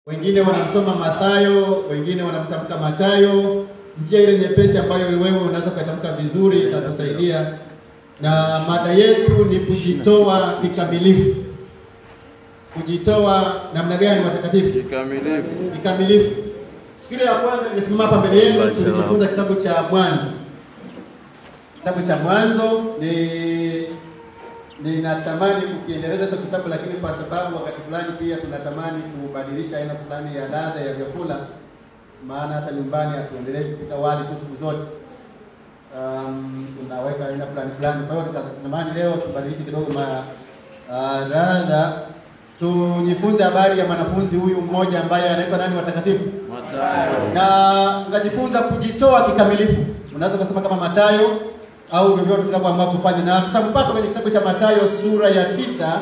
Wengine wanasoma Mathayo, wengine wanamtamka Mathayo. Njia ile nyepesi ambayo wewe unaweza kutamka vizuri itakusaidia. Na mada yetu ni kujitoa kikamilifu. Kujitoa namna gani watakatifu? Kikamilifu. Kikamilifu. Siku ya kwanza nimesimama hapa mbele yenu tulijifunza kitabu cha Mwanzo. Kitabu cha Mwanzo ninatamani kukiendeleza hicho kitabu, lakini kwa sababu wakati fulani pia tunatamani kubadilisha aina fulani ya ladha ya vyakula, maana hata nyumbani hatuendelee kupika wali tu siku zote. Tunaweka aina fulani. Kwa hiyo tunatamani leo tubadilishe kidogo ladha. Tujifunze habari ya mwanafunzi huyu mmoja ambaye anaitwa nani watakatifu? Mathayo. Na tunajifunza kujitoa kikamilifu. Unaweza kusema kama Mathayo au vyovyote tutakapoamua kufanya, na tutampata kwenye kitabu cha Mathayo sura ya 9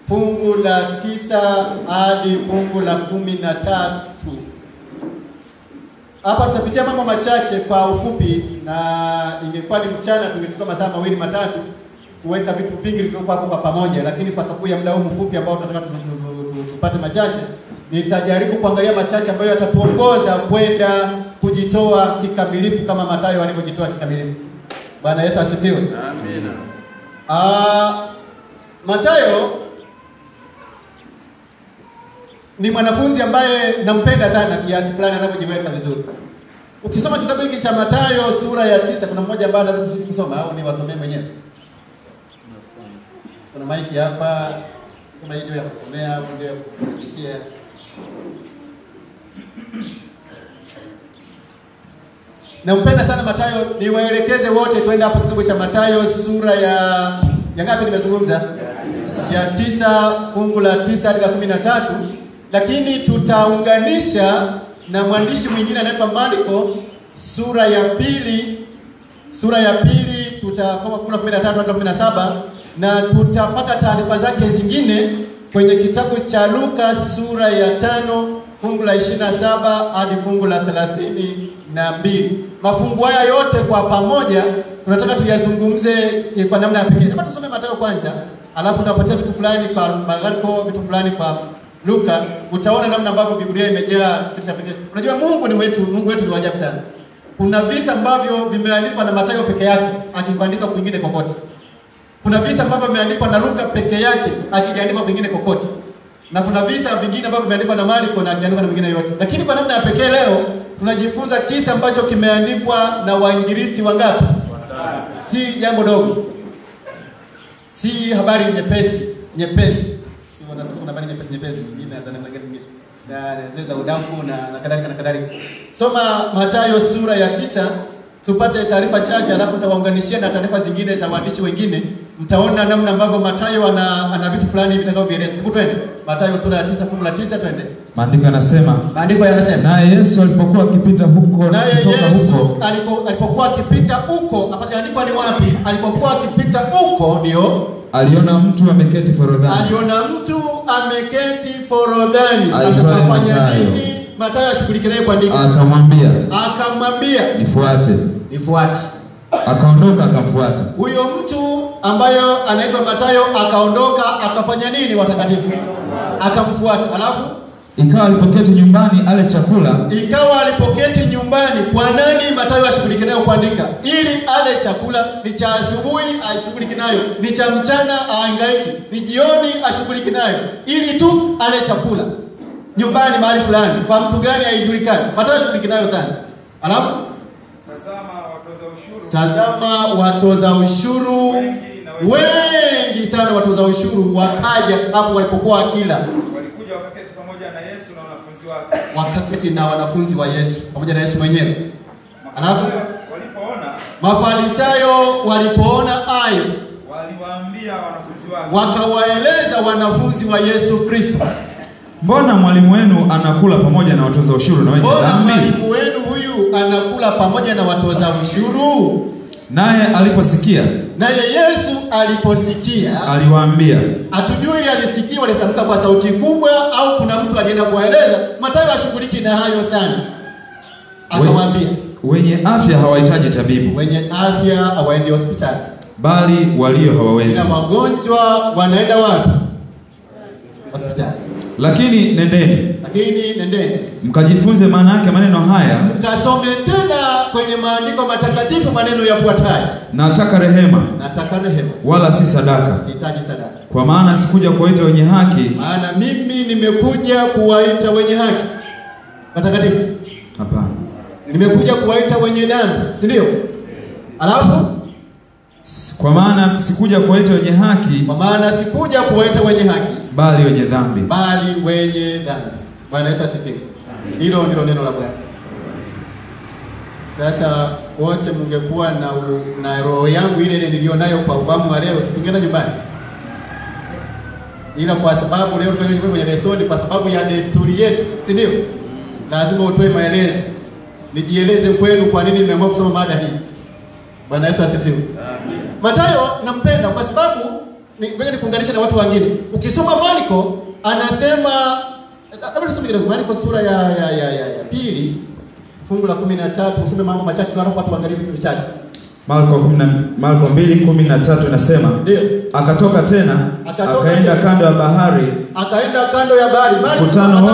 fungu la 9 hadi fungu la 13. Hapa tutapitia mambo machache kwa ufupi, na ingekuwa ni mchana tungechukua masaa 2-3 kuweka vitu vingi vilivyokuwa hapo kwa pamoja, lakini kwa sababu ya muda huu mfupi ambao tunataka tupate machache, nitajaribu kuangalia machache ambayo yatatuongoza kwenda kujitoa kikamilifu kama Mathayo alivyojitoa kikamilifu. Bwana Yesu asifiwe. Amina. Mathayo ni mwanafunzi ambaye nampenda sana kiasi fulani anapojiweka vizuri. Ukisoma kitabu hiki cha Mathayo sura ya 9, kuna mmoja ambaye anaweza kusoma au niwasomee mwenyewe? Kuna maiki hapa kama hiyo ya kusomea au ndio kufundishia. Nampenda sana Mathayo, niwaelekeze wote twende hapo kitabu cha Mathayo sura ya ngapi nimezungumza? Ya 9 fungu la 9 hadi 13, lakini tutaunganisha na mwandishi mwingine anaitwa Marko sura ya 2 tutasoma fungu la 13 hadi 17, na tutapata taarifa zake zingine kwenye kitabu cha Luka sura ya 5 fungu la 27 hadi fungu la 32. Mafungu haya yote kwa pamoja tunataka tuyazungumze kwa namna ya pekee. Hebu tusome Mathayo kwanza, alafu tutapatia vitu fulani kwa Marko, vitu fulani kwa Luka. Utaona namna ambavyo Biblia imejaa vitu vya pekee. Unajua Mungu wetu ni ajabu sana. Kuna visa ambavyo vimeandikwa na Mathayo peke yake akiandika kwingine kokote. Kuna visa ambavyo vimeandikwa na Luka peke yake akiandika kwingine kokote. Na kuna visa vingine ambavyo vimeandikwa na Marko na akiandika na mwingine yote. Lakini kwa namna ya pekee leo tunajifunza kisa ambacho kimeandikwa na wainjilisti wangapi? Si jambo dogo. Si habari nyepesi. Si wanasema kuna habari nyepesi zingine za namna gani na za udambu na kadhalika. Soma Mathayo sura ya 9 tupate taarifa chache, alafu tutawaunganishia na taarifa zingine za waandishi wengine. Mtaona namna ambavyo Mathayo ana vitu fulani vitakavyoeleza. Hebu twende Mathayo sura ya 9 fungu la 9 twende. Maandiko yanasema naye Yesu alipokuwa akipita huko alipokuwa akipita huko, apaandikwa ni wapi? Alipokuwa akipita huko ndio aliona mtu ameketi forodhani. Akafanya nini? Mathayo ashughulikie naye kuandika. Akamwambia nifuate. Akaondoka akamfuata. Huyo mtu ambayo anaitwa Mathayo akaondoka akafanya nini watakatifu? Akamfuata. Alafu ikawa alipoketi nyumbani ale chakula. Kwa nani Mathayo ashughulikie nayo kuandika? Ili ale chakula. Ni cha asubuhi ashughulikie nayo, ni cha mchana ahangaiki, ni jioni ashughulikie nayo, ili tu ale chakula nyumbani mahali fulani. Kwa mtu gani haijulikani. Mathayo ashughulikie nayo sana. Alafu tazama watoza ushuru wengi sana, watoza ushuru wakaja hapo walipokuwa akila. Walikuja wakaketi pamoja na Yesu na wanafunzi wake. Wakaketi na wanafunzi wa Yesu pamoja na Yesu mwenyewe. Alafu Mafarisayo walipoona hayo, waliwaambia wanafunzi wake, wakawaeleza wanafunzi wa Yesu Kristo, mbona mwalimu wenu anakula pamoja na watoza ushuru na wenye dhambi? Mwalimu wenu huyu anakula pamoja na watoza ushuru. Naye Yesu aliposikia aliwaambia. Hatujui alisikia walitamka kwa sauti kubwa au kuna mtu alienda kuwaeleza. Mathayo ashughuliki na hayo sana. Akawaambia, wenye afya hawahitaji tabibu. Wenye afya hawaendi hospitali, bali walio hawawezi. Na wagonjwa wanaenda wapi? Hospitali. Lakini nendeni mkajifunze maana yake maneno haya, mkasome tena kwenye maandiko matakatifu maneno yafuatayo. Nataka rehema wala si sadaka. Sihitaji sadaka. Kwa maana sikuja kuwaita wenye haki. Maana mimi nimekuja kuwaita wenye haki. Matakatifu? Hapana. Nimekuja kuwaita wenye dhambi, si ndio? Alafu kwa maana sikuja kuwaita wenye haki. Kwa maana sikuja kuwaita wenye haki, bali wenye dhambi. Bwana Yesu asifiwe. Hilo ndilo neno la Bwana. Sasa wote mngekuwa na roho yangu ile nilionayo kwa ubamu wa leo, situngeenda nyumbani. Ila kwa sababu leo tunaenda kwenye lesoni kwa sababu ya desturi yetu, si ndio? Lazima utoe maelezo. Nijieleze kwenu kwa nini nimeamua kusoma mada hii. Bwana Yesu asifiwe. Amen. Mathayo nampenda kwa sababu ngoja nikuunganishe na watu wengine. Ukisoma Marko anasema, labda tusome kidogo Marko sura ya pili fungu la 13, usome mambo machache tunapo watu waangalie vitu vichache. Marko 2:13 inasema, akatoka tena akaenda kando ya bahari. Mkutano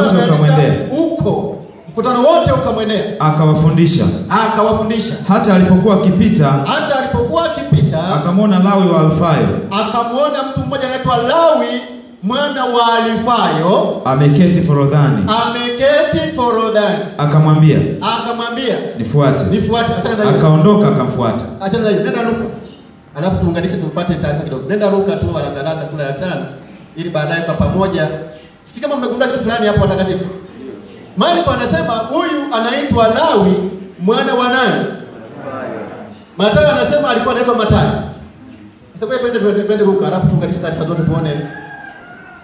wote ukamwendea. Akawafundisha. Hata alipokuwa akipita akamwona Lawi wa Alfayo. Akamwona mtu mmoja anaitwa Lawi mwana wa Alfayo ameketi forodhani. Akamwambia, nifuate. Akaondoka akamfuata. Achana nayo. Nenda Luka. Alafu tuunganishe tupate taarifa kidogo. Nenda Luka tu haraka sura ya 5 ili baadaye kwa pamoja. Si kama mmegundua kitu fulani hapo watakatifu. Marko anasema huyu anaitwa Lawi mwana wa nani? Mathayo anasema alikuwa anaitwa Mathayo. Sasa twende Luka alafu tuunganishe taarifa zote tuone.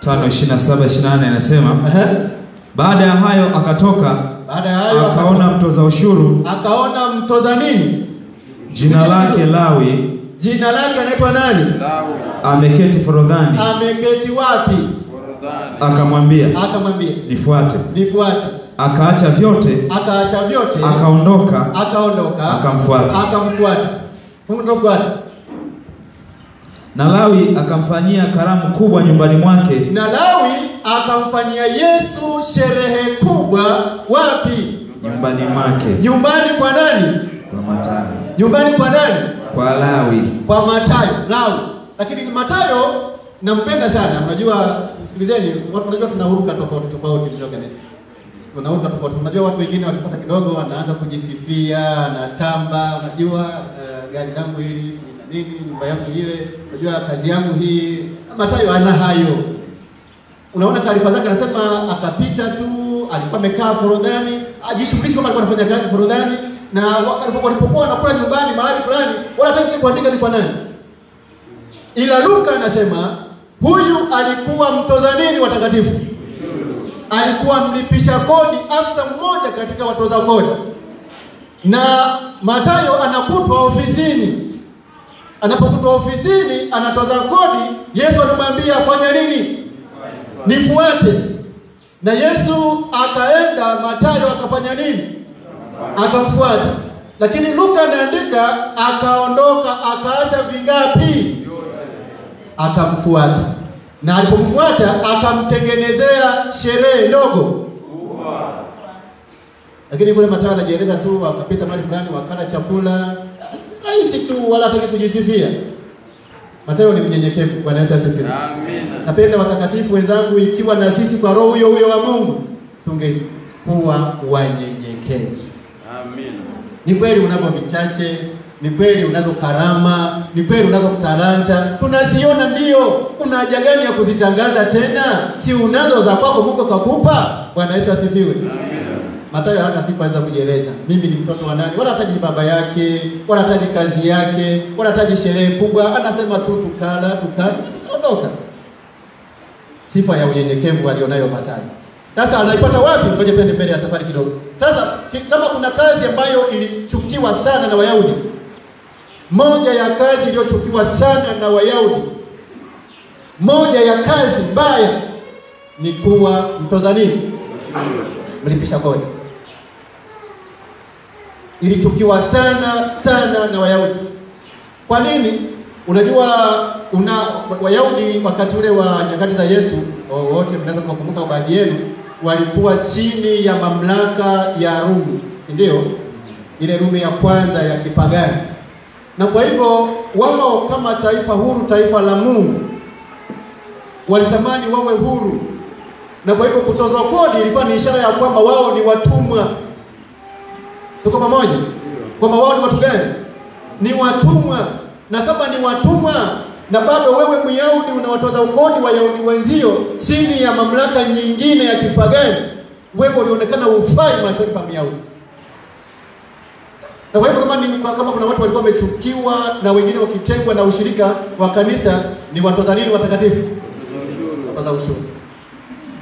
5:27-28 anasema, baada ya hayo akatoka, akaona mtoza ushuru. Akaona mtoza nini? Jina lake Lawi. Jina lake anaitwa nani? Lawi. Ameketi forodhani. Ameketi wapi? Forodhani. Akamwambia, nifuate. Akaacha vyote. Akaondoka. Akamfuata. Na Lawi akamfanyia karamu kubwa nyumbani mwake. Na Lawi akamfanyia Yesu sherehe kubwa wapi? Nyumbani mwake. Nyumbani kwa nani? Kwa Mathayo. Nyumbani kwa nani? Kwa Lawi. Kwa Mathayo, Lawi. Lakini Mathayo nampenda sana. Unajua, sikilizeni, unajua tunahuruka tofauti ndio kanisa. Tunahuruka tofauti. Unajua watu wengine wakipata kidogo wanaanza kujisifia, anatamba, unajua gari langu hili nini, nyumba yangu ile, unajua kazi yangu hii. Mathayo ana hayo. Unaona taarifa zake anasema akapita tu, alikuwa amekaa forodhani, ajishughulisha kama alikuwa anafanya kazi forodhani, na walipokuwa wanakula nyumbani mahali fulani, wala hataki kuandika ni kwa nani. Ila Luka anasema huyu alikuwa mtoza nini watakatifu? Alikuwa mlipisha kodi, afisa mmoja katika watoza kodi. Na Mathayo anakutwa ofisini. Anapokutwa ofisini anatoza kodi, Yesu anamwambia fanya nini? Nifuate. Na Yesu akaenda, Mathayo akafanya nini? Akamfuata. Lakini Luka anaandika akaondoka, akaacha vingapi? Akamfuata. Na alipomfuata akamtengenezea sherehe ndogo. Lakini kule Mathayo anajieleza tu, akapita mahali fulani wakala chakula rahisi tu, wala hataki kujisifia. Mathayo ni mnyenyekevu. Bwana Yesu asifiwe. Amen. Napenda watakatifu wenzangu, ikiwa na sisi kwa roho huyo wa Mungu tungekuwa wanyenyekevu. Amen. Ni kweli unazo vichache, ni kweli unazo karama, ni kweli unazo talanta, tunaziona ndio. Kuna haja gani ya kuzitangaza tena? Si unazo za kwako Mungu kakupa. Bwana Yesu asifiwe. Amen. Mathayo hana sifa za kujieleza. Mimi ni mtoto wa nani? Wala hataji baba yake, wala hataji kazi yake, wala hataji sherehe kubwa. Anasema tu tukaondoka. Sifa ya unyenyekevu alionayo Mathayo. Sasa anaipata wapi? Ngoja twende mbele ya safari kidogo. Sasa kama kuna kazi ambayo ilichukiwa sana na Wayahudi, moja ya kazi iliyochukiwa sana na Wayahudi, moja ya kazi mbaya ni kuwa mtoza nini? Mlipisha kodi. Ilichukiwa sana na Wayahudi. Kwa nini? Unajua Wayahudi wakati ule wa nyakati za Yesu wote mnaweza kukumbuka baadhi yenu, walikuwa chini ya mamlaka ya Rumi, ndio ile Rumi ya kwanza ya kipagani. Na kwa hivyo wao kama taifa huru, taifa la Mungu, walitamani wawe huru. Na kwa hivyo kutoza kodi ilikuwa ni ishara ya kwamba wao ni watumwa. Tuko pamoja? Kwamba wao ni watu gani? Ni watumwa. Na kama ni watumwa na bado wewe Myahudi unawatoza kodi Wayahudi wenzio chini ya mamlaka nyingine ya kipagani, wewe ulionekana ufai machoni pa Myahudi. Na kwa hivyo kama kuna watu walikuwa wamechukiwa na wengine wakitengwa na ushirika wa kanisa, ni watoza nini watakatifu? Watoza ushuru.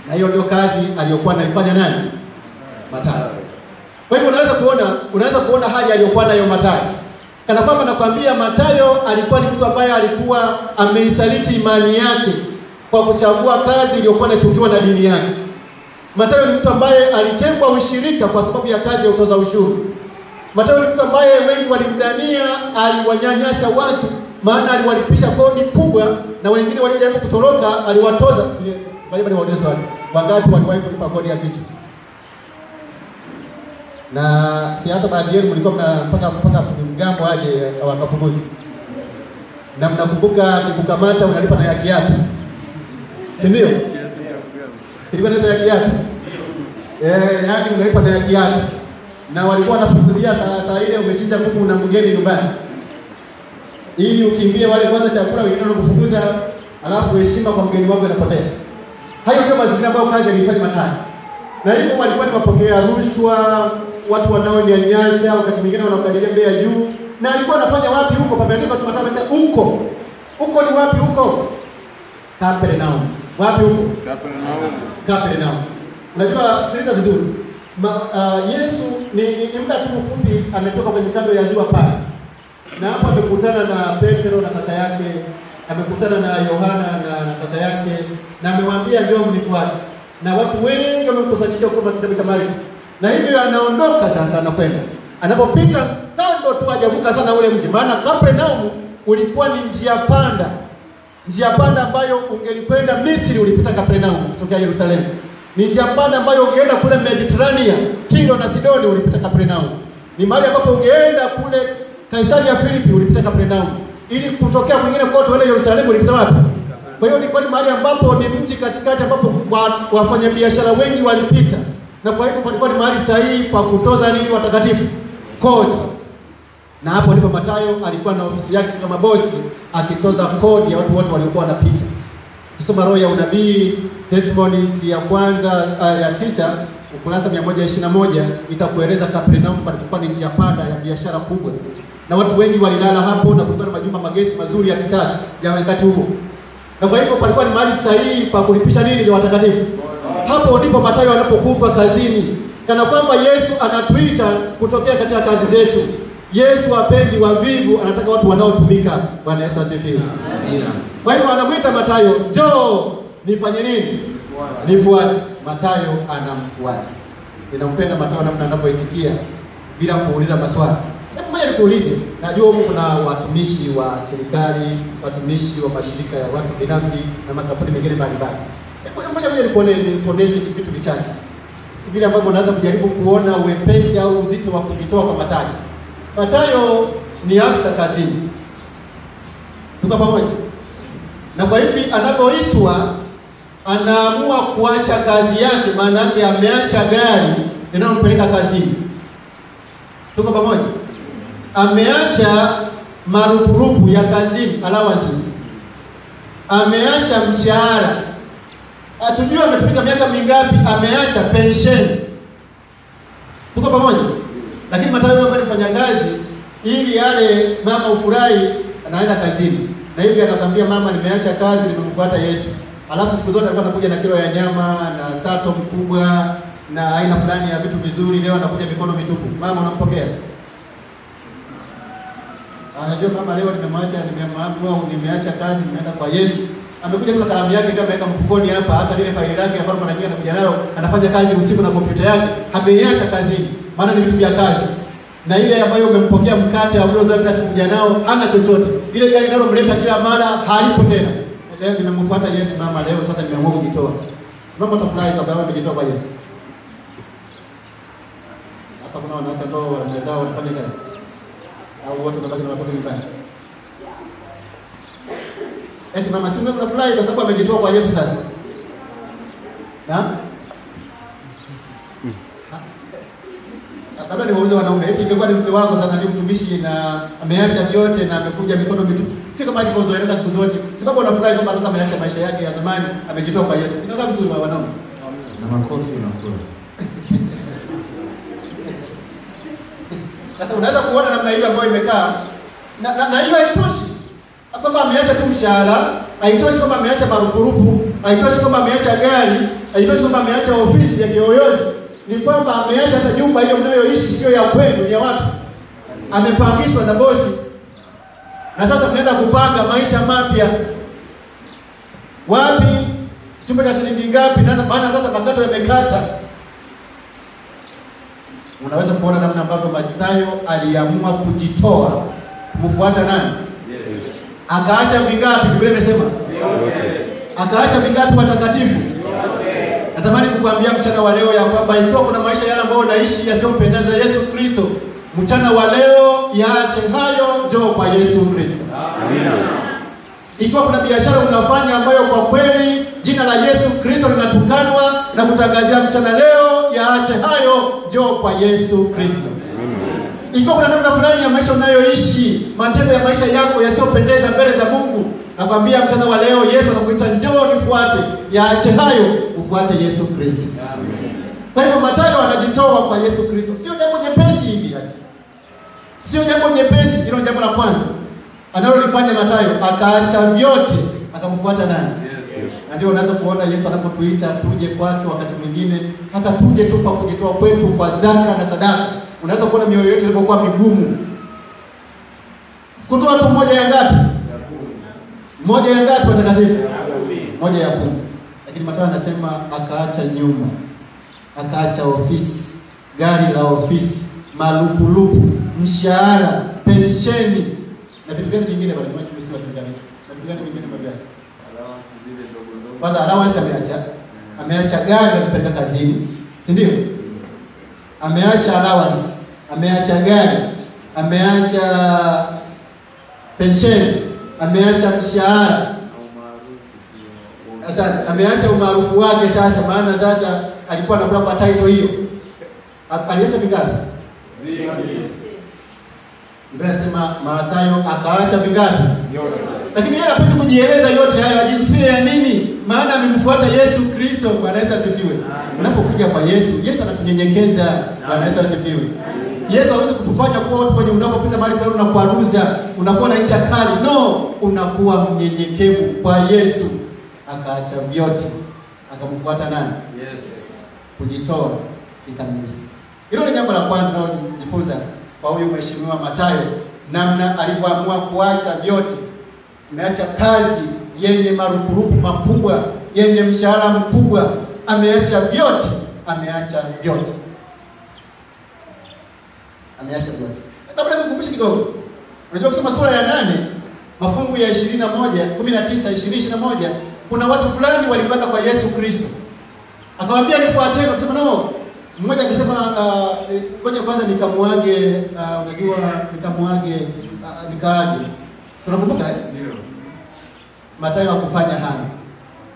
Na hiyo ndio kazi aliyokuwa anaifanya nani? Mathayo. Kwa hivyo unaweza kuona hali aliyokuwa nayo Mathayo. Kana kwamba nakwambia Mathayo alikuwa ni mtu ambaye alikuwa ameisaliti imani yake kwa kuchagua kazi iliyokuwa inachukiwa na dini yake. Mathayo ni mtu ambaye alitengwa ushirika kwa sababu ya kazi ya utoza ushuru. Mathayo ni mtu ambaye wengi walimdhania aliwanyanyasa watu, maana aliwalipisha kodi kubwa, na wengine waliojaribu kutoroka aliwatoza. Bali waonesha wangapi waliwahi kulipa kodi ya kitu. Na si hata baadhi yenu mlikuwa mpaka mgambo aje wakafunguzi. Na mnakumbuka nikukamata unalipa na ya kiatu. Si ndio? Silipa na ya kiatu. Yaani unalipa na ya kiatu. Na walikuwa wanapunguzia saa ile umechinja kuku na mgeni nyumbani. Ili ukimbie wale kwanza chakula wengine wanakufunguza, alafu heshima kwa mgeni wako inapotea. Hayo ndio mazingira ambayo kazi ilifanya Mathayo. Na hivyo walikuwa ni wapokea rushwa, watu wanaonyanyasa, wakati mwingine wanakadiria bei ya juu. Na alikuwa anafanya wapi huko? Pameandikwa Mathayo huko. Huko ni wapi huko? Kapernaum. Wapi huko? Kapernaum. Unajua, sikiliza vizuri. Yesu ni muda tu mfupi ametoka kwenye kando ya ziwa pale. Na hapo amekutana na Petro na kaka yake, amekutana na Yohana na kaka yake, na amemwambia njoo mnifuate. Na watu wengi wamekusanyika kusoma kitabu cha Marko. Na hivyo anaondoka sasa anakwenda. Anapopita kando tu hajavuka sana ule mji. Maana Kapernaum ulikuwa ni njia panda. Njia panda ambayo ungelikwenda Misri ulipita Kapernaum kutokea Yerusalemu. Ni njia panda ambayo ungeenda kule Mediterania, Tiro na Sidoni ulipita Kapernaum. Ni mahali ambapo ungeenda kule Kaisaria Filipi ulipita Kapernaum. Ili kutokea mwingine kote wale Yerusalemu ulipita wapi? Kwa hiyo ilikuwa ni mahali ambapo ni mji katikati ambapo wafanyabiashara wengi walipita. Na kwa hivyo palikuwa ni mahali sahihi pa kutoza nini watakatifu? Kodi. Na hapo ndipo Mathayo alikuwa na ofisi yake kama bosi akitoza kodi ya watu wote waliokuwa wanapita. Kisoma Roho ya Unabii, Testimonies ya kwanza ya 9, ukurasa 121 itakueleza Kapernaum palikuwa ni njia panda ya biashara kubwa. Na watu wengi walilala hapo na kulikuwa na majumba magesi mazuri ya kisasa ya wakati huo. Na kwa hivyo palikuwa ni mahali sahihi pa kulipisha nini ya watakatifu. Hapo ndipo Mathayo anapokufa kazini. Kana kwamba Yesu anatuita kutokea katika kazi zetu. Yesu hapendi wavivu, anataka watu wanaotumika. Bwana Yesu asifiwe. Amina. Kwa hivyo anamuita Mathayo, njoo nifanye nini? Nifuate. Mathayo anamfuata. Ninampenda Mathayo namna anapoitikia bila kuuliza maswali. Hebu ngoja nikuulize. Najua huko kuna watumishi wa serikali, watumishi wa mashirika ya watu binafsi na makampuni mengine mbalimbali. Ngoja nikuoneshe vitu vichache. Vile ambavyo unaweza kujaribu kuona uwepesi au uzito wa kujitoa kwa Mathayo. Mathayo ni afisa kazini. Tuko pamoja? Na kwa hivi anapoitwa anaamua kuacha kazi yake, maana yake ameacha gari linalompeleka kazini. Tuko pamoja? Ameacha marupurupu ya kazini, allowances. Ameacha mshahara. Hatujui ametumika miaka mingapi, ameacha pension. Tuko pamoja? Lakini Mathayo anafanya kazi ili yale mama ufurahi, anaenda kazini. Na hivi anakuambia mama, nimeacha kazi nimemfuata Yesu. Alafu siku zote alikuwa anakuja na kilo ya nyama na sato mkubwa na aina fulani ya vitu vizuri, leo anakuja mikono mitupu. Mama unampokea? Anajua mama leo nimeacha kazi nimeenda kwa Yesu. Amekuja kwa kalamu yake kama ameweka mfukoni hapa, hata ile faili lake ambayo mara nyingi anakuja nayo, anafanya kazi usiku na kompyuta yake, ameiacha kazini. Maana ni vitu vya kazi. Na ile ambayo umempokea mkate au uzoea kila siku kuja nao, hana chochote. Ile gari linalomleta kila mara halipo tena. leo nimemfuata Yesu mama, leo sasa nimeamua kujitoa. Mama utafurahi kwa sababu amejitoa kwa Yesu. Hapa kuna wanawake ambao wanaweza wanafanya kazi. Au wote wanabaki na watoto nyumbani. Eti mama si unafurahi kwa sababu amejitoa kwa Yesu sasa. Na? Labda niwaulize wanaume, eti ingekuwa ni mke wako sasa ni mtumishi na ameacha vyote na amekuja mikono mitupu. Si kama alivyozoeleka siku zote. Si kama unafurahi kwamba sasa ameacha maisha yake ya zamani, amejitoa kwa Yesu. Inakaa vizuri wanaume. Na makofi unakula. Sasa unaweza kuona namna hiyo ambayo imekaa na hiyo haitoshi. Kwamba ameacha tu mshahara, haitoshi kwamba ameacha marupurupu, haitoshi kwamba ameacha gari, haitoshi kwamba ameacha ofisi ya kiyoyozi. Ni kwamba ameacha hata nyumba hiyo mnayoishi sio ya kwenu, ni ya watu. Amepangishwa na bosi. Na sasa tunaenda kupanga maisha mapya. Wapi? Chumba cha shilingi ngapi? Maana sasa makato yamekata. Unaweza kuona namna ambavyo Mathayo aliamua kujitoa kumfuata nani? Yes. Akaacha vingapi? Biblia imesema akaacha vingapi watakatifu? Natamani kukuambia mchana wa leo ya kwamba ikiwa kuna maisha yale ambayo unaishi yasiyompendeza Yesu Kristo, mchana wa leo yaache hayo, njoo kwa Yesu Kristo. Amina. Ikiwa kuna biashara unafanya ambayo kwa kweli jina la Yesu Kristo linatukanwa na kutangazia mchana leo, yaache hayo, njoo kwa Yesu Kristo. Ikiwa kuna namna fulani ya maisha unayoishi, matendo ya maisha yako yasiyopendeza mbele za Mungu, nakwambia mchana wa leo Yesu anakuita njoo nifuate, yaache hayo, ufuate Yesu Kristo. Amen. Kwa hivyo Mathayo anajitoa kwa Yesu Kristo. Sio jambo jepesi hivi ati. Sio jambo jepesi, hilo jambo la kwanza. Analolifanya Mathayo, akaacha vyote, akamfuata nani? Yes. Na ndio unaweza kuona Yesu anapotuita tuje kwake wakati mwingine, hata tuje tu kwa kujitoa kwetu kwa zaka na sadaka. Unaweza kuona mioyo yetu ilipokuwa migumu. Kutoa tu moja ya ngapi? Moja ya ngapi watakatifu? Moja ya 10. Lakini Mathayo anasema akaacha nyumba, akaacha ofisi, gari la ofisi, malupulupu, mshahara, pensheni na vitu gani vingine bali mwache kusema kitu gani? Na vitu gani vingine mbaya? Allowance zile ndogo ndogo. Kwanza allowance ameacha. Ameacha gari alipeleka kazini, si ndio? Ameacha allowance, ameacha gari, ameacha pensheni, ameacha mshahara. Sasa ameacha umaarufu wake sasa, maana sasa alikuwa anakula kwa title hiyo. Aliacha vingapi? Biblia inasema Mathayo akaacha vingapi? Yote. Lakini yeye hapendi kujieleza yote hayo, ajisifie ya nini? Maana amemfuata Yesu Kristo. Bwana Yesu asifiwe. Unapokuja kwa Yesu, Yesu anatunyenyekeza. Bwana Yesu asifiwe. Yesu hawezi kutufanya kuwa watu wenye unapopita mahali fulani unakwaruza, unakuwa na ncha kali. No, unakuwa mnyenyekevu kwa Yesu. Akaacha vyote, akamfuata nani? Yes. Kujitoa kikamilifu. Hilo ni jambo la kwanza tunalojifunza kwa huyu mheshimiwa Mathayo, namna alivyoamua kuacha vyote. Ameacha kazi yenye marupurupu makubwa, yenye mshahara mkubwa, ameacha vyote, ameacha vyote. Ameacha vyote. Labda nikukumbushe kidogo. Unajua kusoma sura ya 8, mafungu ya 21, 19, 20, kuna watu fulani walipanda kwa Yesu Kristo. Akamwambia nifuateni, akasema no. Mmoja akasema ngoja kwanza nikamuage, unajua nikamuage nikaaje. Tunakumbuka ndio. Mathayo hakufanya haya.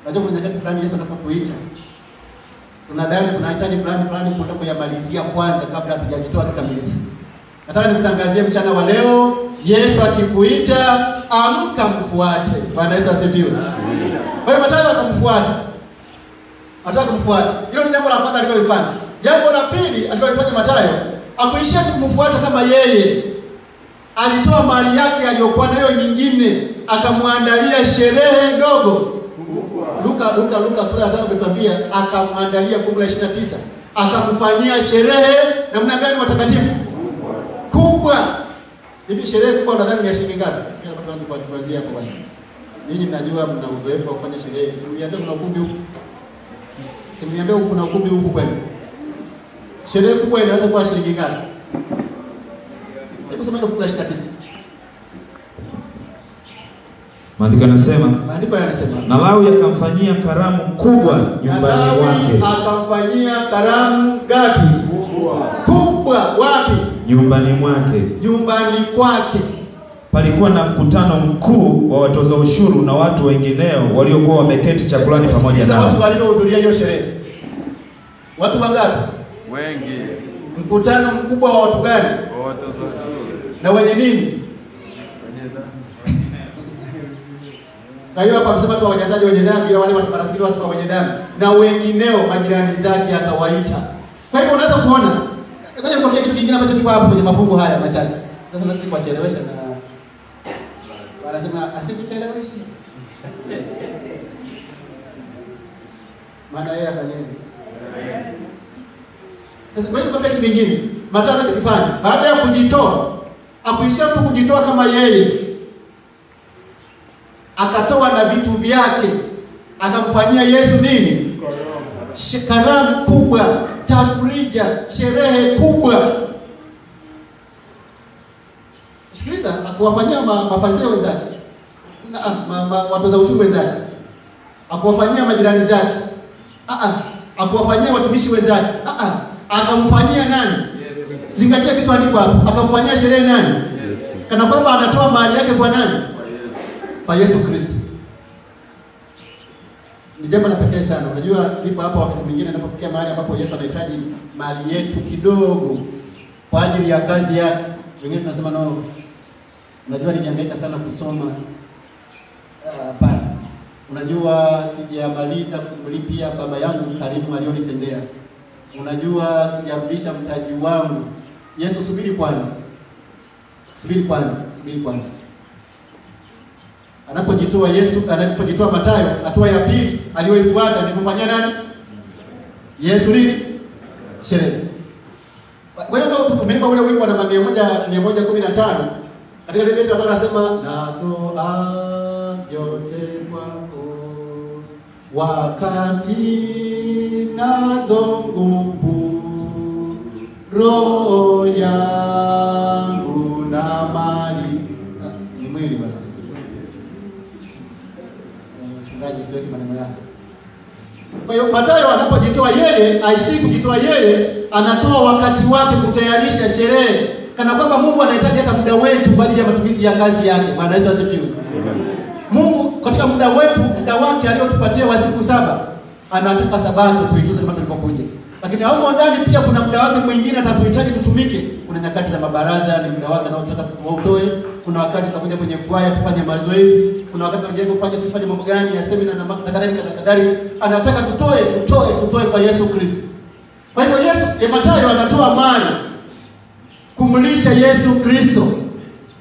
Unajua kuna nyakati fulani Yesu anapokuita, tunadhani tunahitaji fulani kutoka kuyamalizia kwanza kabla hatujajitoa kikamilifu. Nataka nikutangazie mchana wa leo, Yesu akikuita, amka mfuate. Bwana Yesu asifiwe. Kwa hiyo Mathayo akamfuata. Akamfuata. Hilo ni jambo la kwanza alilofanya. Jambo la pili alilofanya Mathayo, akuishia kumfuata kama yeye. Alitoa mali yake aliyokuwa nayo nyingine, akamwandalia sherehe ndogo. Luka sura ya 5 imetuambia akamwandalia fungu la 29. Akamfanyia sherehe namna gani watakatifu? Kubwa. Hivi sherehe kubwa unadhani ni shilingi ngapi? Mimi nataka kuanzia hapo bwana. Ninyi mnajua mna uzoefu wa kufanya sherehe. Simniambie kuna ukumbi huko. Simniambie kuna ukumbi huko kwenu. Sherehe kubwa inaweza kuwa shilingi ngapi? Hebu sema fungu la 29. Maandiko yanasema na Lawi akamfanyia karamu kubwa nyumbani mwake. Akamfanyia karamu ngapi? Kubwa. Wapi? Nyumbani mwake. Nyumbani kwake. Palikuwa na mkutano mkuu wa watoza ushuru na watu wengineo waliokuwa wameketi chakulani pamoja nao. Watu waliohudhuria hiyo sherehe. Watu wangapi? Wengi. Mkutano mkubwa wa watu gani? Watoza ushuru. Na wenye nini? Kwa hiyo hapa amesema tu wajataji wenye dhambi, wale watu marafiki wasifa wenye dhambi na wengineo majirani zake akawaita. Kwa hivyo unaweza kuona. Ngoja nikwambie kitu kingine ambacho kiko hapo kwenye mafungu haya machache. Sasa nataka kuwachelewesha na wanasema asikucheleweshe. Maana yeye afanyeni. Sasa ngoja nikwambie kitu kingine. Mathayo anachokifanya baada ya kujitoa, akuishia tu kujitoa kama yeye. Akatoa na vitu vyake, akamfanyia Yesu nini? Karamu kubwa, tafrija, sherehe kubwa. Sikiliza, akuwafanyia mafarisayo wenzake, watoza ushuru wenzake, akuwafanyia majirani zake, akuwafanyia watumishi wenzake, akamfanyia nani? Zingatia kitu andiko hapo. Akamfanyia sherehe nani? Kana kwamba anatoa mali yake kwa nani? Kwa Yesu Kristo. Ni jambo la pekee sana. Unajua nipo hapa wakati mwingine ninapofikia mahali ambapo Yesu anahitaji mali yetu kidogo kwa ajili ya kazi yake. Wengine tunasema no. Unajua nilihangaika sana kusoma hapana. Unajua sijamaliza kumlipia baba yangu karimu alionitendea. Unajua sijarudisha mtaji wangu. Yesu, subiri kwanza. Subiri kwanza. Anapojitoa Yesu, anapojitoa Mathayo, hatua ya pili aliyoifuata ni kumfanyia nani? Yesu nini? Sherehe. Kwa hiyo ndio tumeimba ule wimbo namba 115. Katika ile beti anasema natoa yote kwako wakati nazo nguvu, roho yangu na mali. Ni mwili bwana. Siweki maneno yake. Kwa hiyo Mathayo anapojitoa yeye, aishi kujitoa yeye, anatoa wakati wake kutayarisha sherehe. Kana kwamba Mungu anahitaji hata muda wetu kwa ajili ya matumizi ya kazi yake. Bwana Yesu asifiwe. Mungu katika muda wetu, muda wake aliotupatia wa siku 7, anataka sabato tuitunze kama tulipokuja. Lakini hao ndani pia kuna muda wake mwingine atatuhitaji tutumike. Kuna nyakati za mabaraza, ni muda wake anaotaka tuutoe. Kuna wakati tutakuja kwenye kwaya tufanye mazoezi. Kuna wakati tunajaribu kufanya mambo gani ya semina na kadhalika. Anataka tutoe kwa Yesu Kristo. Kwa hivyo Mathayo anatoa mali kumlisha Yesu Kristo.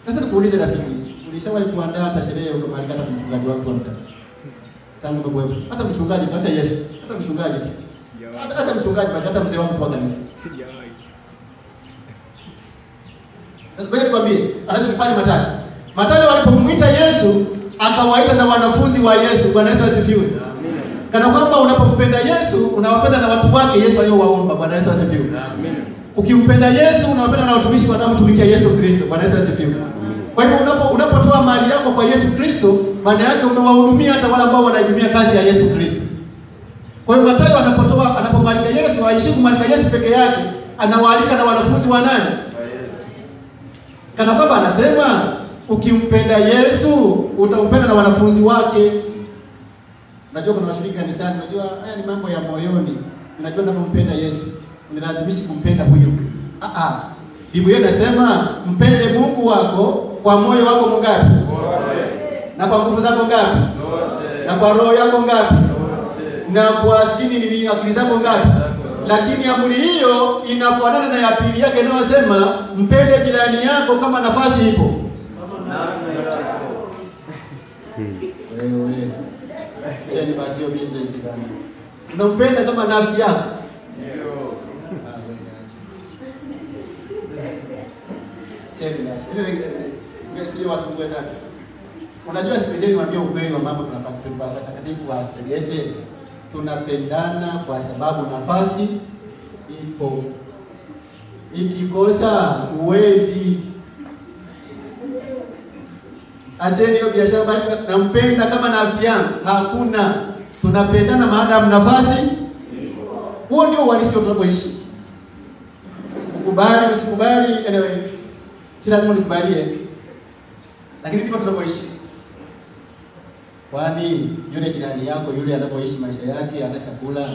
Sasa nikuulize rafiki, ulishawahi kuandaa hata sherehe ukamaliza hata mchungaji wako wa mtaa? Tangu mbegu. Hata mchungaji acha Yesu. Hata mchungaji. Hata mchungaji basi hata mzee wangu kwa kanisa. Sijawahi. Sasa nikwambie, anachofanya Mathayo. Mathayo alipomwita Yesu, akawaita na wanafunzi wa Yesu. Bwana Yesu asifiwe. Amen. Kana kwamba unapompenda Yesu, unawapenda na watu wake Yesu aliyowaomba. Bwana Yesu asifiwe. Amen. Ukimpenda Yesu, unawapenda na watumishi wanaomtumikia Yesu Kristo. Bwana Yesu asifiwe. Kwa hivyo unapotoa mali yako kwa Yesu Kristo, maana yake umewahudumia hata wale ambao wanahudumia kazi ya Yesu Kristo. Kwa hiyo Mathayo anapomwalika Yesu, aishi kumwalika Yesu peke yake, anawaalika na wanafunzi wa nani? Kana kwamba anasema ukimpenda Yesu, utampenda na wanafunzi wake. Unajua kuna washirika kanisani, unajua haya ni mambo ya moyoni. Unajua unapompenda Yesu, unalazimishi kumpenda huyo. Biblia inasema mpende Mungu wako kwa moyo wako mngapi? Na kwa nguvu zako ngapi? Na kwa roho yako ngapi? Na kwa akili zako ngapi? Lakini amri hiyo inafuatana na ya pili yake inayosema mpende jirani yako kama nafasi ipo. Wewe. Cheni basi hiyo business bana. Unampenda kama nafsi yako? Ndio. Cheni basi. Sio wasumbue sana. Unajua sikilizeni niwaambie ukweli wa mambo tunapata takatifu wa CDS. Tunapendana kwa sababu nafasi ipo. Ikikosa uwezi. Acheni hiyo biashara, bali nampenda kama nafsi yangu. Hakuna. Tunapendana maadamu nafasi. Huo ndio uhalisi tunapoishi. Ukubali usikubali, anyway, si lazima nikubalie. Lakini ndivyo tunapoishi. Kwani yule jirani yako yule anapoishi maisha yake, ana chakula,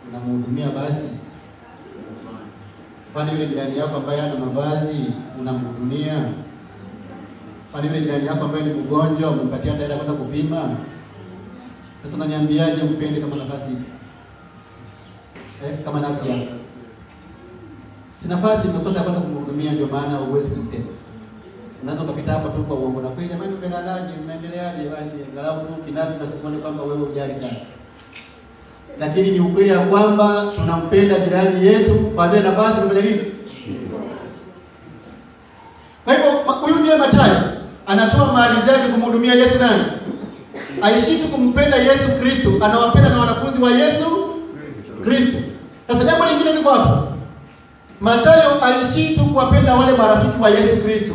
unamhudumia basi? Kwani yule jirani yako ambaye ana mavazi, unamhudumia? Kwani yule jirani yako ambaye ni mgonjwa, umpatia hela kwenda kupima? Sasa unaniambiaje mpende kama nafasi? Kama nafsi yako. Si nafasi imekosa kwenda kumhudumia, ndio maana huwezi kumpenda. Unaweza kupita hapa tu kwa uongo na kweli, jamani mpendanaje, mnaendeleaje, basi angalau tu kinafi na sikuone kwamba wewe hujali sana. Lakini ni ukweli ya kwamba tunampenda jirani yetu kwa vile nafasi tunafanya nini? Kwa hivyo huyu ndiye Mathayo anatoa mali zake kumhudumia Yesu nani? Aishi tu kumpenda Yesu Kristo, anawapenda na wanafunzi wa Yesu Kristo. Sasa jambo lingine ni kwamba Mathayo aishi tu kuwapenda wale marafiki wa Yesu Kristo.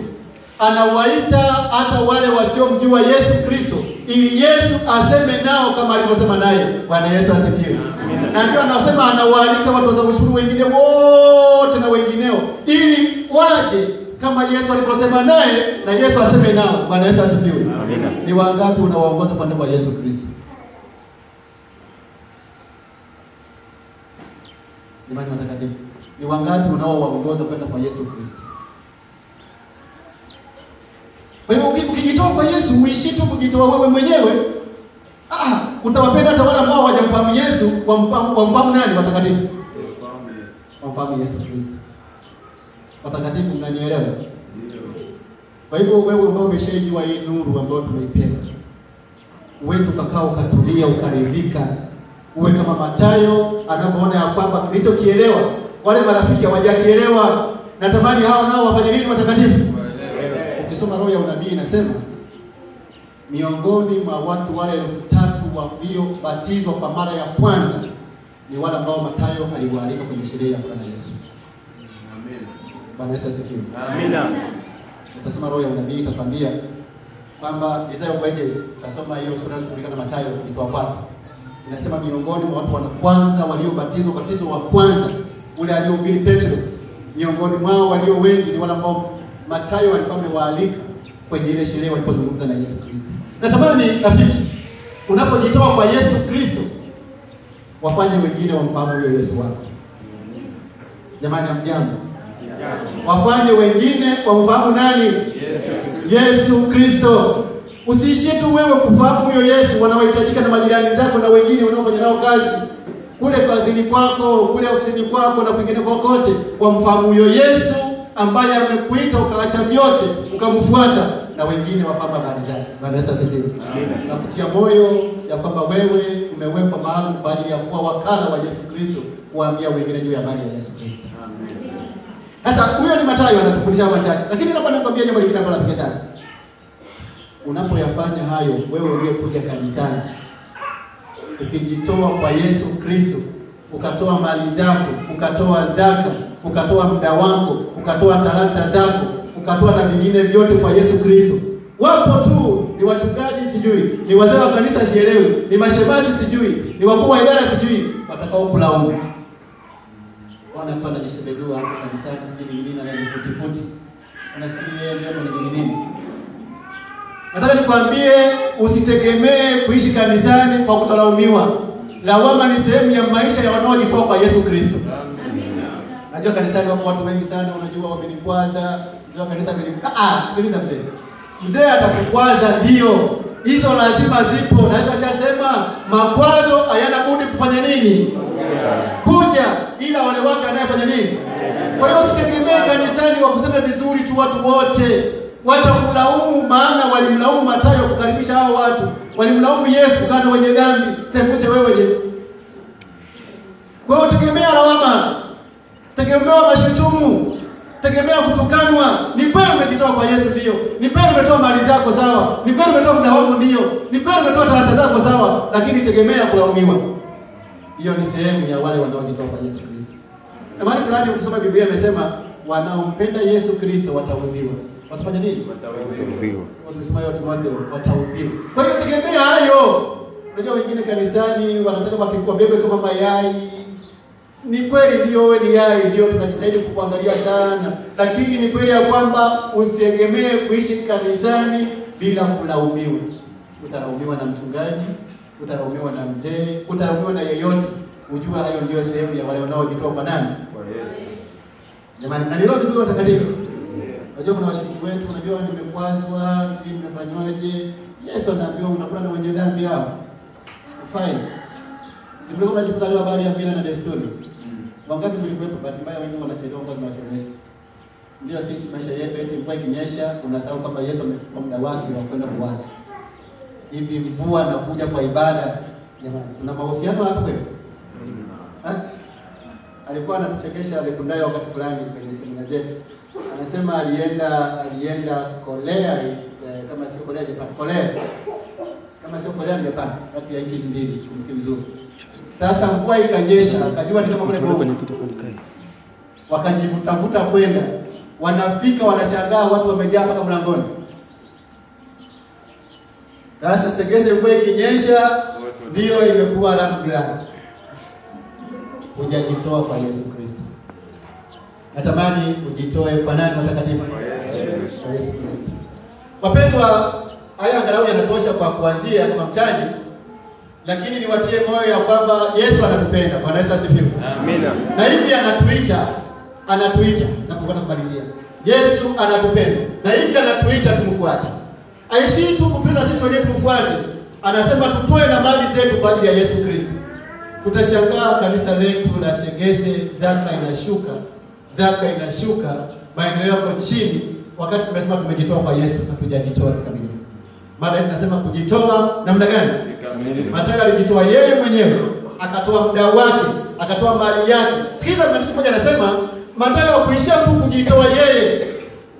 Anawaita hata wale wasiomjua Yesu Kristo ili Yesu aseme nao kama alivyosema naye. Bwana Yesu asifiwe. Na ndio anasema anawaalika watu wa ushuru wengine wote na wengineo ili waje kama Yesu alivyosema naye na Yesu aseme nao. Bwana Yesu asifiwe. Ni wangapi unawaongoza kwenda kwa Yesu Kristo? Ni mani watakatifu. Ni wangapi unaowaongoza kwenda kwa Yesu Kristo? Kwa hiyo ukijitoa kwa Yesu, uishi tu kujitoa wewe mwenyewe, utawapenda hata wale ambao hawajamfahamu Yesu, wamfahamu nani? Watakatifu. Wamfahamu Yesu Kristo. Watakatifu, mnanielewa? Kwa hivyo wewe ambao umeshajua hii nuru ambayo tumeipewa, uweze ukakaa ukatulia ukaridhika. Uwe kama Mathayo anapoona ya kwamba nilichokielewa wale marafiki hawajakielewa. Natamani hao nao wafanye nini watakatifu? Ukisoma roho ya unabii inasema miongoni mwa watu wale 3,000 waliobatizwa kwa mara ya kwanza ni wale ambao Mathayo aliwaalika kwenye sherehe ya Bwana Yesu. Amen. Bwana Yesu asifiwe. Amina. Ukisoma roho ya unabii itakwambia kwamba Isaiah Obejes kasoma hiyo sura kulingana na Mathayo ilitoa kwapi. Inasema miongoni mwa watu wa kwanza waliobatizwa ubatizo wa kwanza ule aliohubiri Petro, miongoni mwao walio wengi ni wale ambao Mathayo alikuwa amewaalika kwenye ile sherehe walipozungumza na Yesu Kristo. Natamani rafiki, unapojitoa kwa Yesu Kristo, wafanye wengine wamfahamu huyo Yesu wako. Jamani amjambo. Wafanye wengine wamfahamu nani? Yesu Kristo. Usiishie tu wewe kufahamu huyo Yesu, wanaohitajika na majirani zako na wengine unaofanya nao kazi. Kule kazini kwako, kule ofisini kwako na kwingine kokote, wamfahamu huyo Yesu ambaye amekuita ukaacha vyote ukamfuata, na wengine wafahamu habari zake. Bwana Yesu asifiwe. Na kutia moyo ya kwamba wewe umewekwa mahali kwa ajili ya kuwa wakala wa Yesu Kristo, kuambia wengine juu ya habari ya Yesu Kristo. Sasa huyo ni Mathayo anatufundisha machache, lakini napenda kuambia jambo lingine ambalo napiga sana. Unapoyafanya hayo, wewe uliyekuja kanisani, ukijitoa kwa Yesu Kristo, ukatoa mali zako, ukatoa zaka, ukatoa muda wako, ukatoa talanta zako, ukatoa na vingine vyote kwa Yesu Kristo. Wapo tu ni wachungaji sijui, ni wazee wa kanisa sielewi, ni mashemasi sijui, ni wakuu wa idara sijui, watakao kulaumu. Wanakuwa na jishebedua hapo kanisani sijui nini na nikuti. Unafikiri yeye ndio ni nini? Nataka nikwambie usitegemee kuishi kanisani kwa kutolaumiwa. Lawama ni sehemu ya maisha ya wanaojitoa kwa Yesu Kristo. Najua kanisani wapo watu wengi sana, unajua wamenikwaza, ndio kanisa sikiliza mzee. Mzee atakukwaza ndio. Hizo lazima zipo. Na Yesu anasema makwazo hayana budi kufanya nini? Kuja, ila wale wake anayefanya nini? Kwa hiyo usitegemee kanisani wa kusema vizuri tu watu wote. Wacha kulaumu, maana walimlaumu Mathayo kukaribisha hao watu. Walimlaumu Yesu kana wenye dhambi, sembuse wewe je. Kwa hiyo tegemea lawama, tegemea mashutumu, tegemea kutukanwa. Ni kweli umejitoa kwa Yesu ndio. Ni kweli umetoa mali zako sawa. Ni kweli umetoa muda wako ndio. Ni kweli umetoa talanta zako sawa, lakini tegemea kulaumiwa. Hiyo ni sehemu ya wale wanaojitoa kwa Yesu Kristo. Na mahali fulani ukisoma Biblia imesema wanaompenda Yesu Kristo wataudhiwa. watafanya nini? Watahubiriwa. Tumesema hiyo Timotheo, watahubiri. Kwa hiyo tegemea hayo. Unajua wengine kanisani wanataka wakikuwa bebe kama mayai. Ni kweli ndio wewe ni yai, ndio tunajitahidi kuangalia sana. Lakini ni kweli ya kwamba usitegemee kuishi kanisani bila kulaumiwa. Utalaumiwa na mchungaji, utalaumiwa na mzee, utalaumiwa na yeyote. Ujua hayo ndio sehemu ya wale wanaojitoa kwa nani? Kwa Yesu. Jamani, na nilo vizuri watakatifu. Unajua kuna washiriki wetu, unajua nimekwazwa, sijui nimefanywaje. Yesu anaambia unakula na wenye dhambi hao. Fine. Sibilo unajikuta leo habari ya mila na desturi. Wangapi mlikuwepo? Bahati mbaya wengi wanachelewa kwa tunasomesha. Ndio sisi maisha yetu eti mvua ikinyesha unasahau kwamba Yesu amechukua muda wake wa kwenda kuwahi. Hivi mvua na kuja kwa ibada. Jamani, kuna mahusiano hapo kweli? Alikuwa anatuchekesha alikundaye wakati fulani kwenye semina zetu. Anasema alienda Korea, kama sio Korea Japan, Korea. Kama sio Korea Japan, kati ya nchi hizi mbili sikumbuki vizuri. Sasa mvua ikanyesha, akajua ni kama kule Kongo. Wakajivutavuta kwenda. Wanafika wanashangaa watu wamejaa mpaka mlangoni. Sasa segese mvua ikinyesha ndio imekuwa ramla. Hujajitoa kwa Yesu Kristo. Natamani ujitoe kwa nani watakatifu? Kwa Yesu Kristo. Wapendwa, haya angalau yanatosha kwa kuanzia kama mtaji, lakini niwatie moyo ya kwamba Yesu anatupenda. Bwana Yesu asifiwe. Amina. Na hivi anatuita na kupata kumalizia. Yesu anatupenda. Na hivi anatuita tumfuate. Aishi tu kutuita sisi wenyewe tumfuate. Anasema tutoe na mali zetu kwa ajili ya Yesu Kristo. Utashangaa kanisa letu la Segese zaka inashuka, maendeleo yako chini, wakati tumesema tumejitoa kwa Yesu na tujajitoa kikamilifu. Maana tunasema kujitoa namna gani? Mathayo alijitoa yeye mwenyewe, akatoa muda wake, akatoa mali yake. Sikiliza mwandishi mmoja anasema, Mathayo hakuishia tu kujitoa yeye,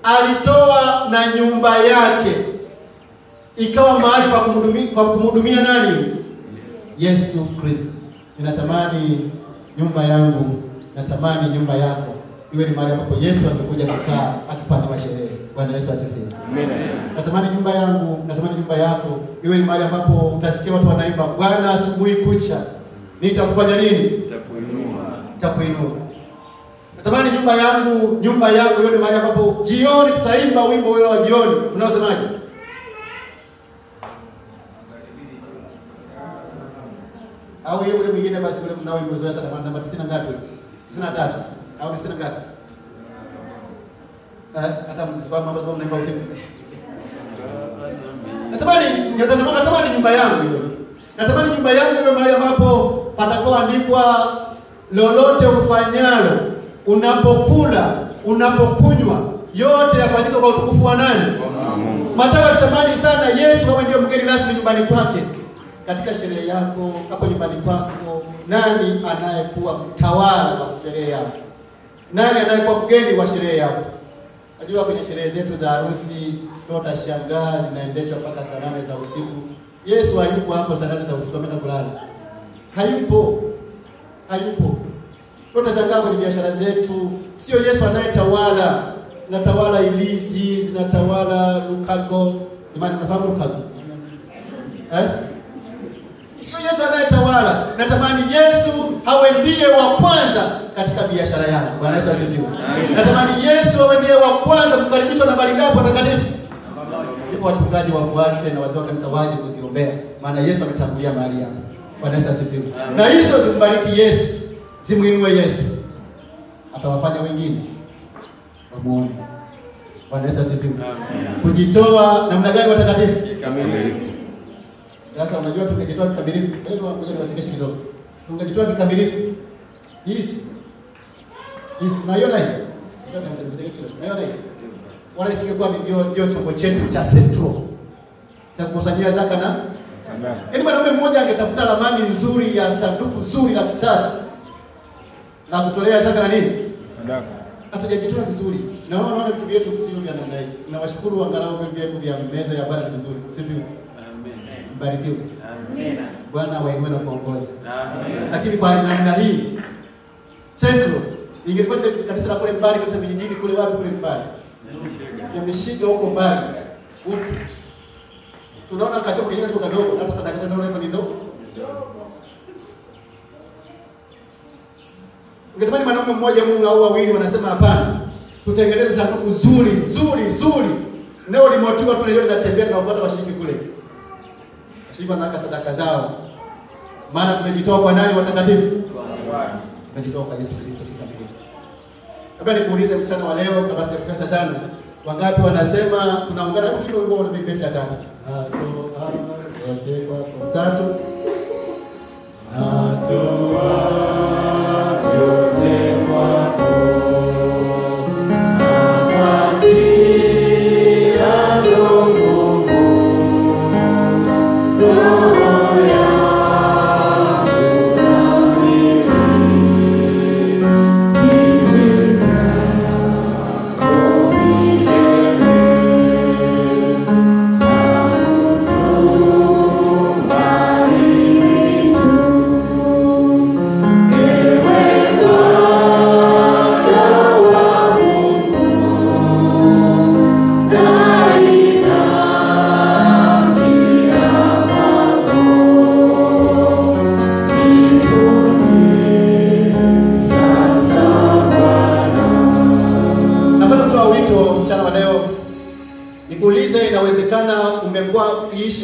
alitoa na nyumba yake. Ikawa mahali pa kumhudumia nani? Yesu Kristo. Ninatamani nyumba yangu, natamani nyumba yako iwe ni mahali ambapo Yesu angekuja kukaa akifanya sherehe. Bwana Yesu asifiwe. Amen. Natamani nyumba yangu, natamani nyumba yako iwe ni mahali ambapo utasikia watu wanaimba, Bwana asubuhi kucha nitakufanya nini? Nitakuinua. Natamani nyumba yako iwe ni mahali ambapo jioni tutaimba wimbo ule wa jioni. Unaosemaje? Au yeye ule mwingine basi ule mnao imezoea sana namba 90 ngapi? 93 au 90 ngapi? Hata msifahamu mambo sababu mnaimba usiku. Natamani nyumba yangu hiyo. Natamani nyumba yangu iwe mahali ambapo patakoandikwa lolote ufanyalo, unapokula, unapokunywa, yote yafanyike kwa utukufu wa nani? Mathayo alitamani sana Yesu awe ndio mgeni rasmi nyumbani kwake. Katika sherehe yako, hapo nyumbani kwako, nani anayekuwa mtawala wa sherehe yako? Nani anayekuwa mgeni wa sherehe yako? Najua kwenye sherehe zetu za harusi, tutashangaa zinaendeshwa mpaka saa 8 za usiku. Yesu hayupo hapo saa 8 za usiku ameenda kulala. Hayupo. Tutashangaa kwenye biashara zetu, sio Yesu anayetawala. Zinatawala ilizi, zinatawala Lukago. Imani unafahamu Lukago? Sio Yesu anayetawala. Natamani Yesu awe ndiye wa kwanza katika biashara yako. Bwana Yesu asifiwe. Natamani Yesu awe ndiye wa kwanza kukaribishwa na malighapo takatifu. Ndipo wachungaji wafuate na wazee wa kanisa waje kuziombea, maana Yesu ametangulia mahali hapo. Bwana Yesu asifiwe. Na hizo zimbariki Yesu, zimuinue Yesu, atawafanya wengine wamuone. Bwana Yesu asifiwe. Kujitoa namna gani watakatifu? Kikamilifu. Sasa unajua tukijitoa kikamilifu, hebu ngoja niwachekeshe kidogo. Tungejitoa kikamilifu. Hizi naiona hii. Sasa nimesema kidogo. Naiona hii. Wala isingekuwa ndio chombo chetu cha central cha kukusanyia zaka na sadaka. Yaani mwanaume mmoja angetafuta ramani nzuri ya sanduku zuri la kisasa na kutolea zaka na nini? Sadaka. Hatujajitoa vizuri. Naona vitu vyetu sio vya namna hii. Tunawashukuru angalau vyetu vya meza ya Bwana vizuri. Usifiwe. Mbarikiwe. Amen. Bwana wainue na kuongoza. Amen. Lakini kwa namna hii central ingekuwa kanisa la kule mbali, kanisa vijijini kule wapi kule mbali. Yameshika huko mbali. Unaona kacho kwenye ndio kadogo, hata sadaka zao ndio ni ndogo. Ungetamani mwanaume mmoja Mungu au wawili wanasema hapana. Tutengeneze sanduku zuri. Leo limotiwa tu leo linatembea na wapata washiriki kule. Washiriki wanaweka sadaka zao. Maana tumejitoa kwa nani watakatifu? Tumejitoa kwa Yesu Kristo kikamilifu. Labda nikuulize mchana wa leo kabla sijakukasa sana. Wangapi wanasema tunaungana katika wimbo wa Biblia ya tatu? Kwa tatu. Yote kwako.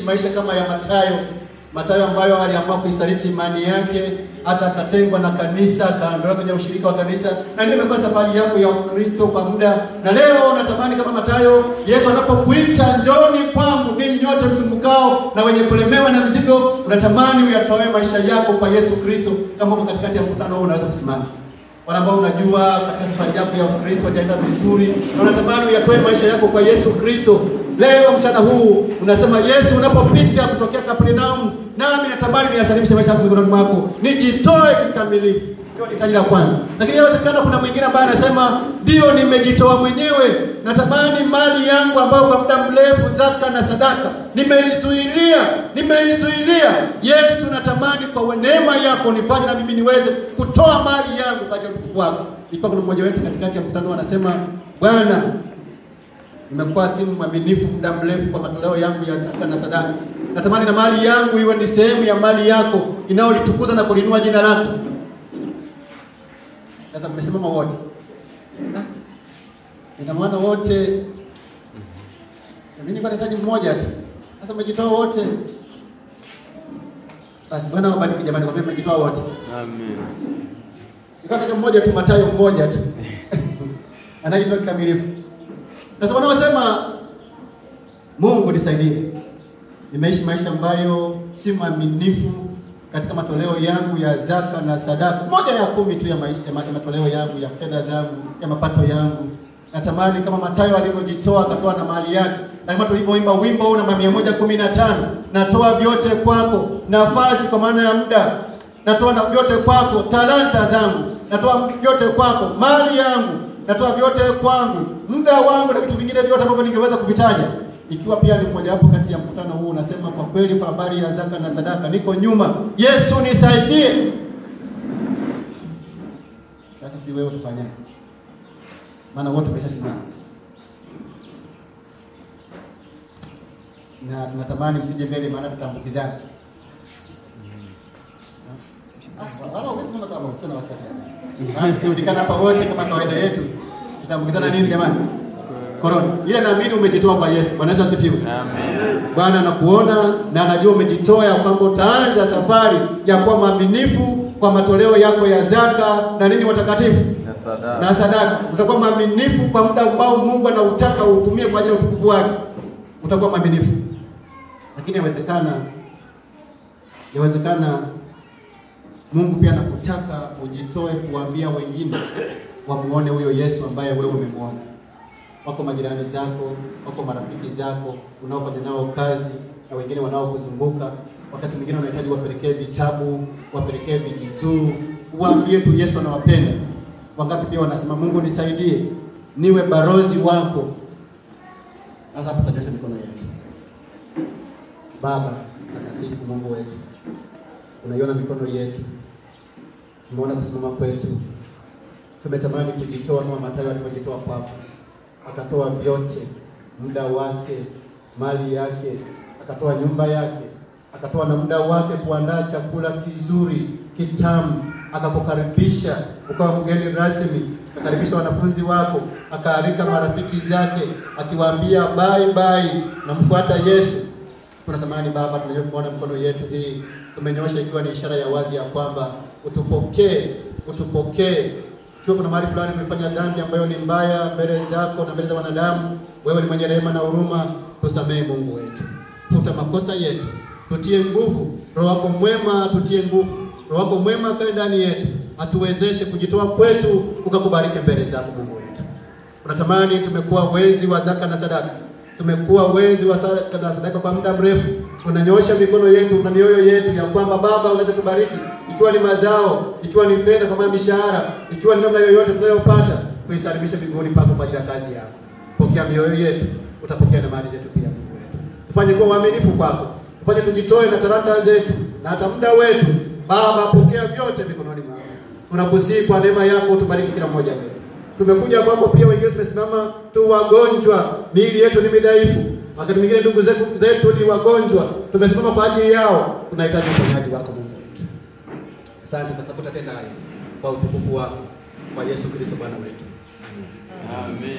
Maisha kama ya Mathayo ambayo aliamua kuisaliti imani yake, hata akatengwa na kanisa, akaondoka kwenye ushirika wa kanisa, na ndio imekuwa safari yako ya Ukristo kwa muda. Na leo natamani kama Mathayo, Yesu anapokuita njoni kwangu ninyi nyote msumbukao na wenye kulemewa na mzigo, unatamani uyatoe maisha yako kwa Yesu Kristo. Kama uko katikati ya mkutano huu unaweza kusimama. Wala ambao unajua katika safari yako ya Ukristo hajaenda vizuri, na unatamani uyatoe maisha yako kwa Yesu Kristo. Leo mchana huu unasema Yesu, unapopita kutokea Kapernaum, nami natamani niyasalimishe maisha yako mikononi mwako, nijitoe kikamilifu. Ndio hitaji la kwanza. Lakini inawezekana kuna mwingine ambaye anasema ndio nimejitoa mwenyewe, natamani mali yangu ambayo kwa muda mrefu zaka na sadaka nimeizuilia. Yesu, natamani kwa neema yako nifanye na mimi niweze kutoa mali yangu kwa ajili ya utukufu wako. Ilikuwa kuna mmoja wetu katikati ya mkutano anasema, Bwana, nimekuwa si mwaminifu muda mrefu kwa matoleo yangu ya zaka na sadaka. Natamani na mali yangu iwe ni sehemu ya mali yako inayolitukuza na kulinua jina lako. Sasa mmesimama wote. Ina maana wote. Mimi niko nahitaji mmoja tu. Sasa mmejitoa wote. Basi Bwana wabariki jamani kwa vile mmejitoa wote. Amen. Nikataka mmoja tu, Mathayo mmoja tu. Anajitoa kikamilifu. Sasa wanaosema Mungu nisaidie, nimeishi maisha ambayo si mwaminifu katika matoleo yangu ya zaka na sadaka, moja ya 10 tu ya maisha ya matoleo yangu ya fedha zangu ya mapato yangu. Natamani kama Mathayo alivyojitoa akatoa na mali yake, na kama tulivyoimba wimbo huu namba 115, natoa vyote kwako, nafasi kwa maana ya muda, natoa na vyote kwako, talanta zangu, natoa vyote kwako, mali yangu, natoa vyote kwangu, muda wangu na vitu vingine vyote ambavyo ningeweza kuvitaja. Ikiwa pia ni mmoja wapo kati ya mkutano huu unasema kwa kweli kwa habari ya zaka na sadaka niko nyuma, Yesu nisaidie. Sasa si wewe utafanya. Maana wote tumeshasimama. Na tunatamani msije mbele maana tutambukizana. Wala umesimama kama usio na wasiwasi. Tulikana hapa wote kama kawaida yetu. Tutambukizana nini jamani? Korona. Ila naamini umejitoa kwa Yesu. Bwana Yesu asifiwe. Amen. Bwana anakuona na anajua umejitoa ya kwamba utaanza safari ya kuwa mwaminifu kwa matoleo yako ya zaka na nini watakatifu na sadaka. Utakuwa mwaminifu kwa muda ambao Mungu anautaka utumie kwa ajili ya utukufu wake. Utakuwa mwaminifu. Lakini yawezekana Mungu pia anakutaka ujitoe kuambia wengine wamuone huyo Yesu ambaye wewe umemuona. Wako majirani zako, wako marafiki zako, unaofanya nao kazi na wengine wanaokuzunguka. Wakati mwingine unahitaji wapelekee vitabu, wapelekee vijizuu, uambie tu Yesu anawapenda. Wangapi pia wanasema Mungu nisaidie niwe barozi wako. Sasa hapo tunyosha mikono yetu. Baba mtakatifu, Mungu wetu, unaiona mikono yetu, tumeona kusimama kwetu, tumetamani kujitoa kama Mathayo alivyojitoa kwako. akatoa vyote, muda wake, mali yake, akatoa nyumba yake, akatoa na muda wake kuandaa chakula kizuri, kitamu, akakukaribisha ukawa mgeni rasmi, akakaribisha wanafunzi wako, akaalika marafiki zake, akiwaambia bye bye na mfuata Yesu. Tunatamani Baba, tunayokuona mkono yetu hii tumenyosha ikiwa ni ishara ya wazi ya kwamba utupokee. Ikiwa kuna mahali fulani tulifanya dhambi ambayo ni mbaya mbele zako na mbele za wanadamu, wewe ni mwenye rehema na huruma, tusamehe Mungu wetu. Futa makosa yetu, tutie nguvu, Roho wako mwema tutie nguvu. Roho wako mwema kae ndani yetu, atuwezeshe kujitoa kwetu ukakubariki mbele zako Mungu wetu. Tunatamani tumekuwa wezi wa zaka na sadaka. Tumekuwa wezi wa zaka na sadaka kwa muda mrefu. Tunanyoosha mikono yetu na mioyo yetu ya kwamba Baba unachotubariki, ikiwa ni mazao, ikiwa ni fedha kama mishahara, ikiwa ni namna yoyote tunayopata, kuisalimisha miguuni pako kwa ajili ya kazi yako. Pokea mioyo yetu, utapokea na mali zetu pia Mungu wetu. Tufanye kuwa waaminifu kwako. Tufanye tujitoe na talanta zetu na hata muda wetu. Baba, pokea vyote mikononi mwako. Tunakusihi kwa neema yako utubariki kila mmoja wetu. Tumekuja kwako pia, wengine tumesimama tu wagonjwa, miili yetu ni midhaifu. Wakati mwingine ndugu zetu ni wagonjwa, tumesimama kwa ajili yao. Tunahitaji uponyaji wako Mungu wetu. Asante kwa sababu utatenda haya kwa utukufu wako, kwa Yesu Kristo Bwana wetu. Amen.